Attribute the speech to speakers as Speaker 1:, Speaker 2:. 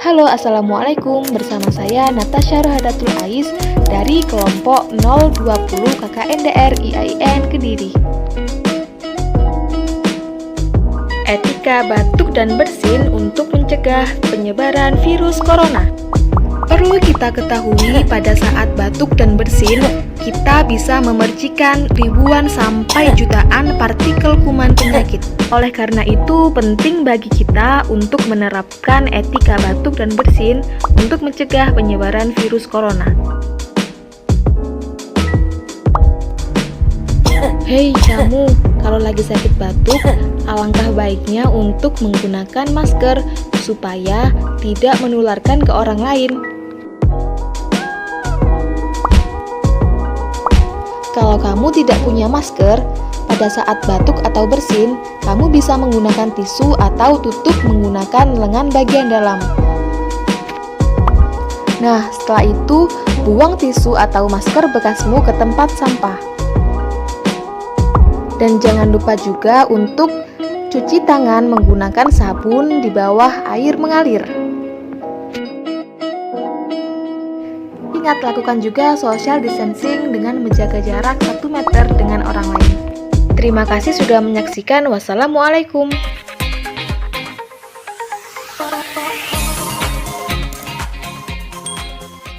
Speaker 1: Halo, Assalamualaikum. Bersama saya Natasha Rohadatul Ais dari kelompok 020 KKNDR IAIN Kediri. Etika batuk dan bersin untuk mencegah penyebaran virus corona. Perlu kita ketahui pada saat batuk dan bersin, kita bisa memercikan ribuan sampai jutaan partikel kuman penyakit. Oleh karena itu, penting bagi kita untuk menerapkan etika batuk dan bersin untuk mencegah penyebaran virus corona. Hei kamu, kalau lagi sakit batuk, alangkah baiknya untuk menggunakan masker supaya tidak menularkan ke orang lain. Kalau kamu tidak punya masker, pada saat batuk atau bersin, kamu bisa menggunakan tisu atau tutup menggunakan lengan bagian dalam. Nah, setelah itu, buang tisu atau masker bekasmu ke tempat sampah. Dan jangan lupa juga untuk cuci tangan menggunakan sabun di bawah air mengalir. Ingat, lakukan juga social distancing dengan menjaga jarak 1 meter dengan orang lain. Terima kasih sudah menyaksikan. Wassalamualaikum.